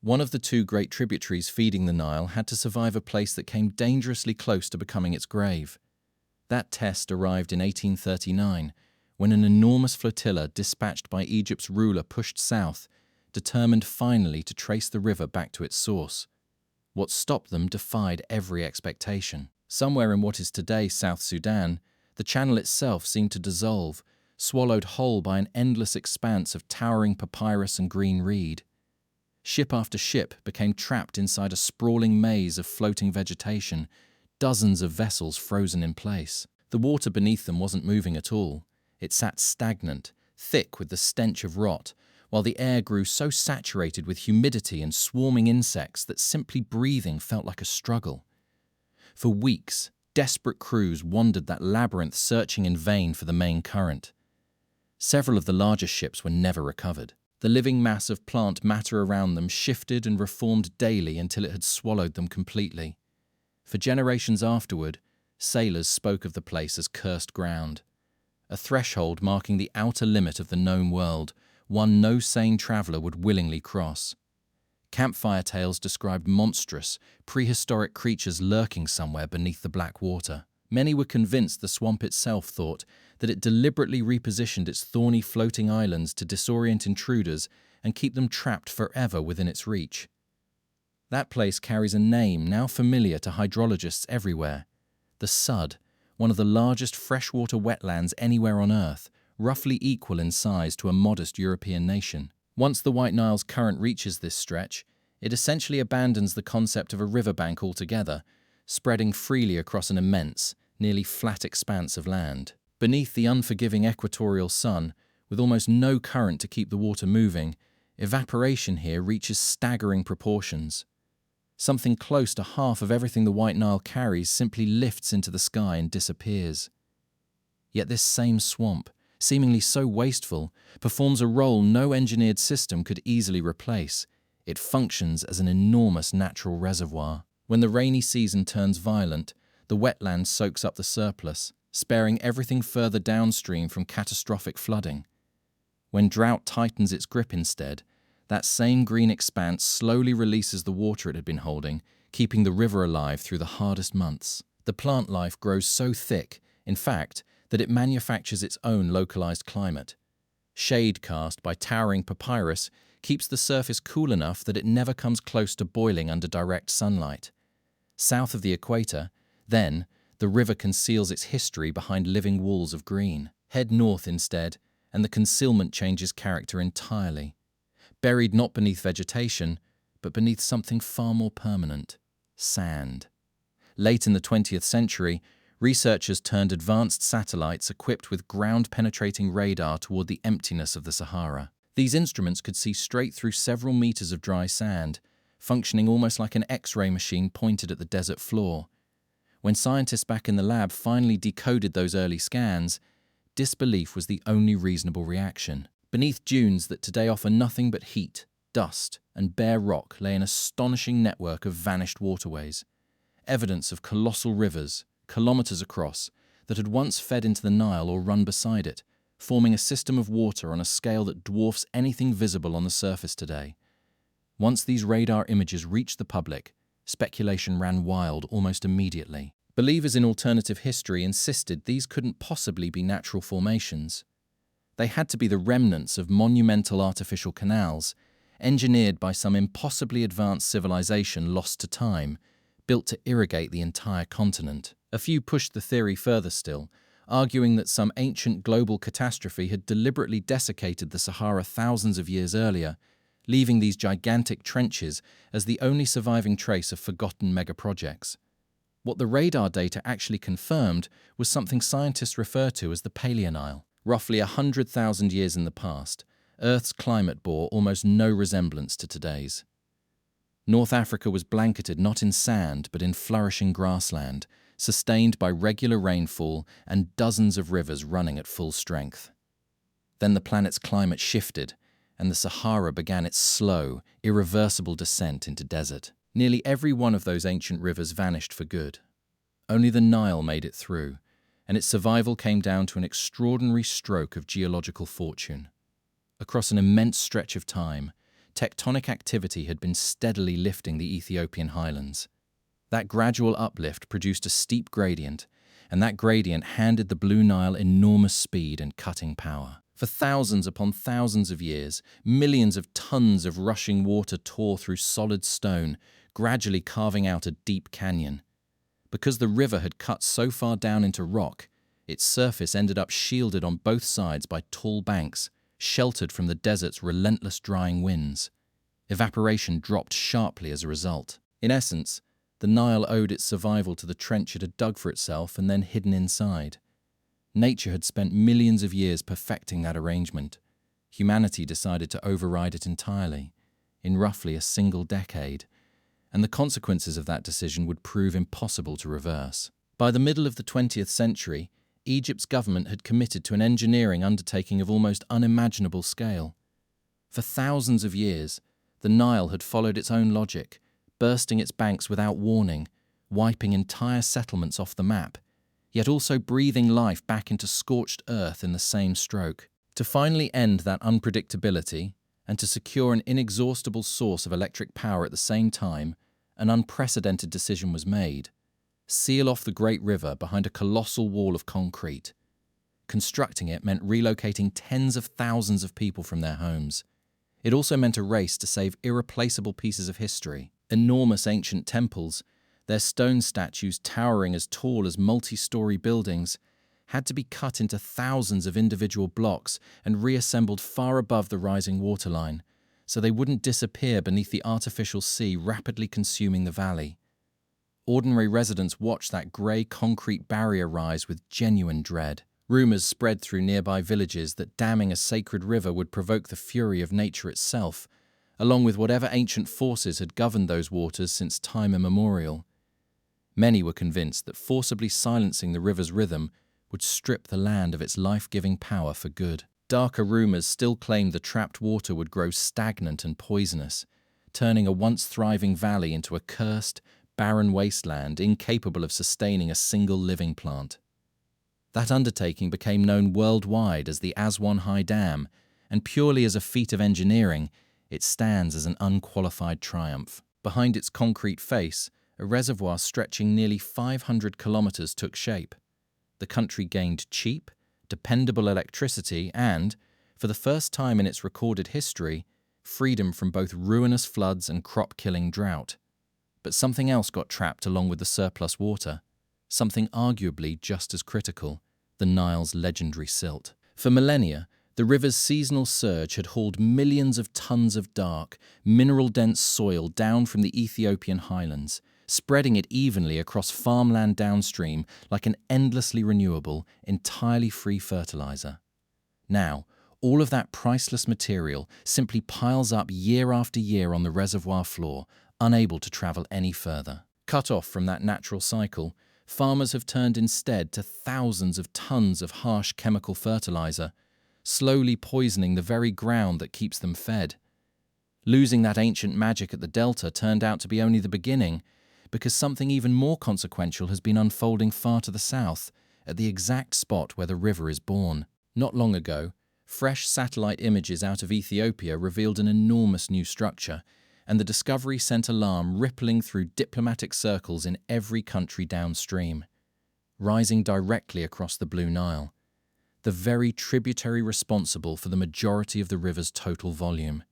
One of the two great tributaries feeding the Nile had to survive a place that came dangerously close to becoming its grave. That test arrived in 1839, when an enormous flotilla dispatched by Egypt's ruler pushed south, determined finally to trace the river back to its source. What stopped them defied every expectation. Somewhere in what is today South Sudan, the channel itself seemed to dissolve, swallowed whole by an endless expanse of towering papyrus and green reed. Ship after ship became trapped inside a sprawling maze of floating vegetation, dozens of vessels frozen in place. The water beneath them wasn't moving at all. It sat stagnant, thick with the stench of rot, while the air grew so saturated with humidity and swarming insects that simply breathing felt like a struggle. For weeks, desperate crews wandered that labyrinth searching in vain for the main current. Several of the larger ships were never recovered. The living mass of plant matter around them shifted and reformed daily until it had swallowed them completely. For generations afterward, sailors spoke of the place as cursed ground, a threshold marking the outer limit of the known world, one no sane traveller would willingly cross. Campfire tales described monstrous, prehistoric creatures lurking somewhere beneath the black water. Many were convinced the swamp itself thought that it deliberately repositioned its thorny floating islands to disorient intruders and keep them trapped forever within its reach. That place carries a name now familiar to hydrologists everywhere: the Sudd, one of the largest freshwater wetlands anywhere on Earth, roughly equal in size to a modest European nation. Once the White Nile's current reaches this stretch, it essentially abandons the concept of a riverbank altogether, spreading freely across an immense, nearly flat expanse of land. Beneath the unforgiving equatorial sun, with almost no current to keep the water moving, evaporation here reaches staggering proportions. Something close to half of everything the White Nile carries simply lifts into the sky and disappears. Yet this same swamp, seemingly so wasteful, performs a role no engineered system could easily replace. It functions as an enormous natural reservoir. When the rainy season turns violent, the wetland soaks up the surplus, sparing everything further downstream from catastrophic flooding. When drought tightens its grip instead, that same green expanse slowly releases the water it had been holding, keeping the river alive through the hardest months. The plant life grows so thick, in fact, that it manufactures its own localized climate. Shade cast by towering papyrus keeps the surface cool enough that it never comes close to boiling under direct sunlight. South of the equator, then, the river conceals its history behind living walls of green. Head north instead, and the concealment changes character entirely. Buried not beneath vegetation, but beneath something far more permanent: sand. Late in the 20th century, researchers turned advanced satellites equipped with ground-penetrating radar toward the emptiness of the Sahara. These instruments could see straight through several meters of dry sand, functioning almost like an X-ray machine pointed at the desert floor. When scientists back in the lab finally decoded those early scans, disbelief was the only reasonable reaction. Beneath dunes that today offer nothing but heat, dust, and bare rock lay an astonishing network of vanished waterways, evidence of colossal rivers, kilometers across, that had once fed into the Nile or run beside it, forming a system of water on a scale that dwarfs anything visible on the surface today. Once these radar images reached the public, speculation ran wild almost immediately. Believers in alternative history insisted these couldn't possibly be natural formations. They had to be the remnants of monumental artificial canals, engineered by some impossibly advanced civilization lost to time, built to irrigate the entire continent. A few pushed the theory further still, arguing that some ancient global catastrophe had deliberately desiccated the Sahara thousands of years earlier, leaving these gigantic trenches as the only surviving trace of forgotten megaprojects. What the radar data actually confirmed was something scientists refer to as the Paleonile. Roughly 100,000 years in the past, Earth's climate bore almost no resemblance to today's. North Africa was blanketed not in sand but in flourishing grassland, sustained by regular rainfall and dozens of rivers running at full strength. Then the planet's climate shifted, and the Sahara began its slow, irreversible descent into desert. Nearly every one of those ancient rivers vanished for good. Only the Nile made it through, and its survival came down to an extraordinary stroke of geological fortune. Across an immense stretch of time, tectonic activity had been steadily lifting the Ethiopian highlands. That gradual uplift produced a steep gradient, and that gradient handed the Blue Nile enormous speed and cutting power. For thousands upon thousands of years, millions of tons of rushing water tore through solid stone, gradually carving out a deep canyon. Because the river had cut so far down into rock, its surface ended up shielded on both sides by tall banks, sheltered from the desert's relentless drying winds. Evaporation dropped sharply as a result. In essence, the Nile owed its survival to the trench it had dug for itself and then hidden inside. Nature had spent millions of years perfecting that arrangement. Humanity decided to override it entirely, in roughly a single decade, and the consequences of that decision would prove impossible to reverse. By the middle of the 20th century, Egypt's government had committed to an engineering undertaking of almost unimaginable scale. For thousands of years, the Nile had followed its own logic, bursting its banks without warning, wiping entire settlements off the map, yet also breathing life back into scorched earth in the same stroke. To finally end that unpredictability, and to secure an inexhaustible source of electric power at the same time, an unprecedented decision was made: seal off the great river behind a colossal wall of concrete. Constructing it meant relocating tens of thousands of people from their homes. It also meant a race to save irreplaceable pieces of history. Enormous ancient temples, their stone statues towering as tall as multi-story buildings, had to be cut into thousands of individual blocks and reassembled far above the rising waterline, so they wouldn't disappear beneath the artificial sea rapidly consuming the valley. Ordinary residents watched that grey concrete barrier rise with genuine dread. Rumours spread through nearby villages that damming a sacred river would provoke the fury of nature itself, along with whatever ancient forces had governed those waters since time immemorial. Many were convinced that forcibly silencing the river's rhythm would strip the land of its life-giving power for good. Darker rumours still claimed the trapped water would grow stagnant and poisonous, turning a once thriving valley into a cursed, barren wasteland incapable of sustaining a single living plant. That undertaking became known worldwide as the Aswan High Dam, and purely as a feat of engineering, it stands as an unqualified triumph. Behind its concrete face, a reservoir stretching nearly 500 kilometres took shape. The country gained cheap, dependable electricity and, for the first time in its recorded history, freedom from both ruinous floods and crop-killing drought. But something else got trapped along with the surplus water, something arguably just as critical: the Nile's legendary silt. For millennia, the river's seasonal surge had hauled millions of tons of dark, mineral-dense soil down from the Ethiopian highlands, spreading it evenly across farmland downstream like an endlessly renewable, entirely free fertilizer. Now, all of that priceless material simply piles up year after year on the reservoir floor, unable to travel any further. Cut off from that natural cycle, farmers have turned instead to thousands of tons of harsh chemical fertilizer, slowly poisoning the very ground that keeps them fed. Losing that ancient magic at the delta turned out to be only the beginning, because something even more consequential has been unfolding far to the south, at the exact spot where the river is born. Not long ago, fresh satellite images out of Ethiopia revealed an enormous new structure, and the discovery sent alarm rippling through diplomatic circles in every country downstream. Rising directly across the Blue Nile, the very tributary responsible for the majority of the river's total volume.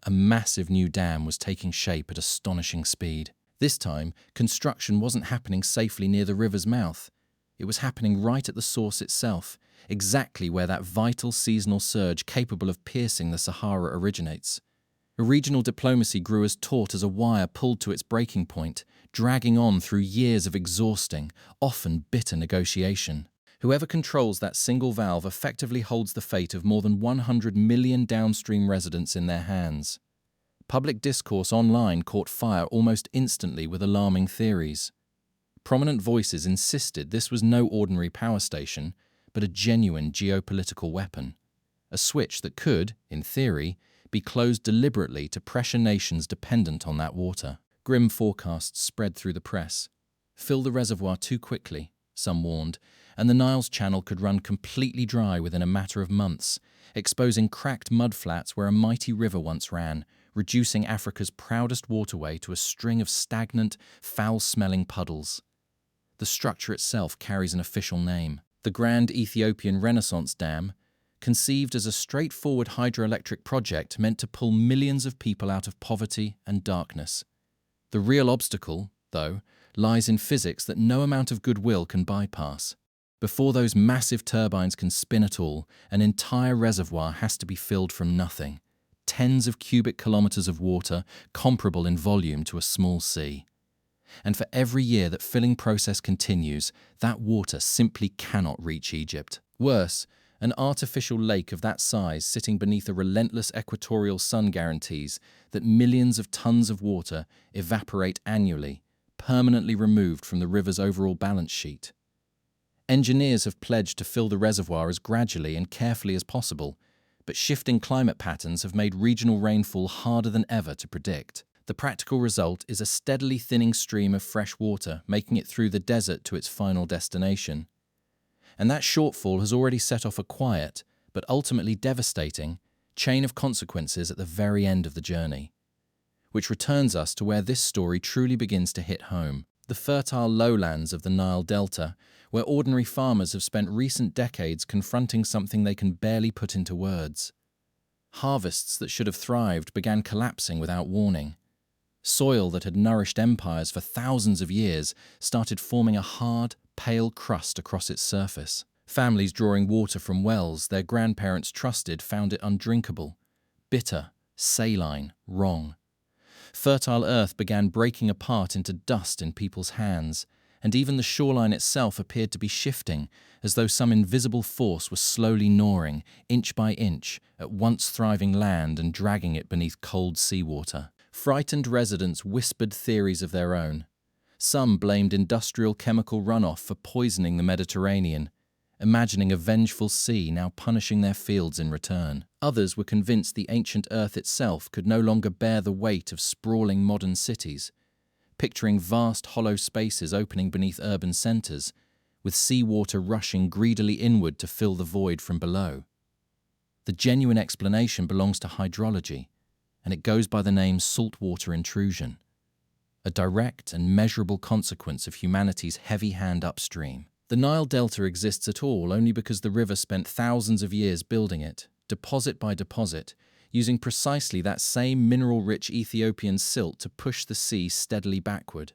A massive new dam was taking shape at astonishing speed. This time, construction wasn't happening safely near the river's mouth. It was happening right at the source itself, exactly where that vital seasonal surge capable of piercing the Sahara originates. A regional diplomacy grew as taut as a wire pulled to its breaking point, dragging on through years of exhausting, often bitter negotiation. Whoever controls that single valve effectively holds the fate of more than 100 million downstream residents in their hands. Public discourse online caught fire almost instantly with alarming theories. Prominent voices insisted this was no ordinary power station, but a genuine geopolitical weapon. A switch that could, in theory, be closed deliberately to pressure nations dependent on that water. Grim forecasts spread through the press. Fill the reservoir too quickly, some warned, and the Nile's channel could run completely dry within a matter of months, exposing cracked mudflats where a mighty river once ran, reducing Africa's proudest waterway to a string of stagnant, foul-smelling puddles. The structure itself carries an official name: the Grand Ethiopian Renaissance Dam, conceived as a straightforward hydroelectric project meant to pull millions of people out of poverty and darkness. The real obstacle, though, lies in physics that no amount of goodwill can bypass. Before those massive turbines can spin at all, an entire reservoir has to be filled from nothing. Tens of cubic kilometers of water, comparable in volume to a small sea. And for every year that filling process continues, that water simply cannot reach Egypt. Worse, an artificial lake of that size sitting beneath a relentless equatorial sun guarantees that millions of tons of water evaporate annually, permanently removed from the river's overall balance sheet. Engineers have pledged to fill the reservoir as gradually and carefully as possible, but shifting climate patterns have made regional rainfall harder than ever to predict. The practical result is a steadily thinning stream of fresh water making it through the desert to its final destination. And that shortfall has already set off a quiet, but ultimately devastating, chain of consequences at the very end of the journey. Which returns us to where this story truly begins to hit home: the fertile lowlands of the Nile Delta, where ordinary farmers have spent recent decades confronting something they can barely put into words. Harvests that should have thrived began collapsing without warning. Soil that had nourished empires for thousands of years started forming a hard, pale crust across its surface. Families drawing water from wells their grandparents trusted found it undrinkable, bitter, saline, wrong. Fertile earth began breaking apart into dust in people's hands, and even the shoreline itself appeared to be shifting, as though some invisible force was slowly gnawing, inch by inch, at once thriving land and dragging it beneath cold seawater. Frightened residents whispered theories of their own. Some blamed industrial chemical runoff for poisoning the Mediterranean, imagining a vengeful sea now punishing their fields in return. Others were convinced the ancient earth itself could no longer bear the weight of sprawling modern cities, picturing vast hollow spaces opening beneath urban centres, with seawater rushing greedily inward to fill the void from below. The genuine explanation belongs to hydrology, and it goes by the name saltwater intrusion, a direct and measurable consequence of humanity's heavy hand upstream. The Nile Delta exists at all only because the river spent thousands of years building it, deposit by deposit, using precisely that same mineral-rich Ethiopian silt to push the sea steadily backward.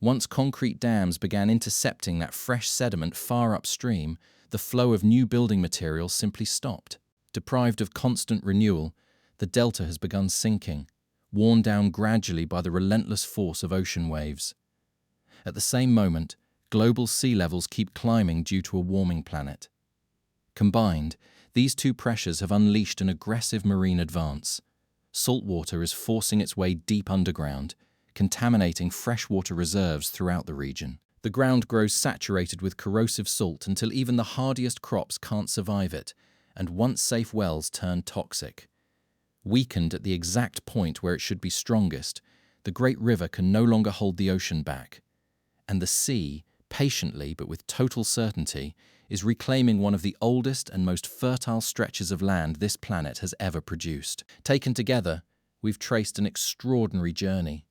Once concrete dams began intercepting that fresh sediment far upstream, the flow of new building materials simply stopped. Deprived of constant renewal, the delta has begun sinking, worn down gradually by the relentless force of ocean waves. At the same moment, global sea levels keep climbing due to a warming planet. Combined, these two pressures have unleashed an aggressive marine advance. Saltwater is forcing its way deep underground, contaminating freshwater reserves throughout the region. The ground grows saturated with corrosive salt until even the hardiest crops can't survive it, and once safe wells turn toxic. Weakened at the exact point where it should be strongest, the great river can no longer hold the ocean back. And the sea, patiently but with total certainty, is reclaiming one of the oldest and most fertile stretches of land this planet has ever produced. Taken together, we've traced an extraordinary journey.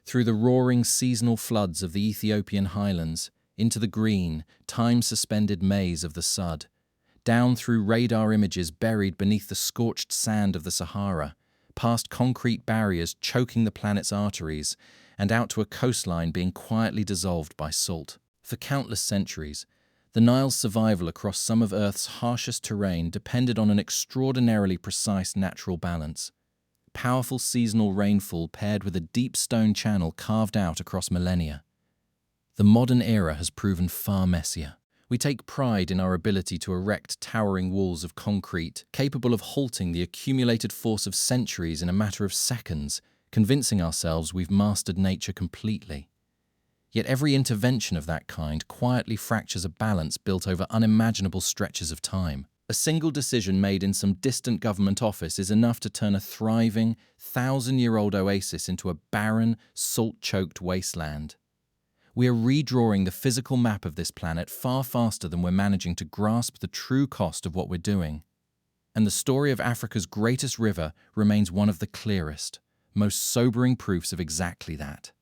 Through the roaring seasonal floods of the Ethiopian highlands, into the green, time-suspended maze of the Sudd, down through radar images buried beneath the scorched sand of the Sahara, past concrete barriers choking the planet's arteries, and out to a coastline being quietly dissolved by salt. For countless centuries, the Nile's survival across some of Earth's harshest terrain depended on an extraordinarily precise natural balance. Powerful seasonal rainfall paired with a deep stone channel carved out across millennia. The modern era has proven far messier. We take pride in our ability to erect towering walls of concrete, capable of halting the accumulated force of centuries in a matter of seconds, convincing ourselves we've mastered nature completely. Yet every intervention of that kind quietly fractures a balance built over unimaginable stretches of time. A single decision made in some distant government office is enough to turn a thriving, thousand-year-old oasis into a barren, salt-choked wasteland. We are redrawing the physical map of this planet far faster than we're managing to grasp the true cost of what we're doing. And the story of Africa's greatest river remains one of the clearest, most sobering proofs of exactly that.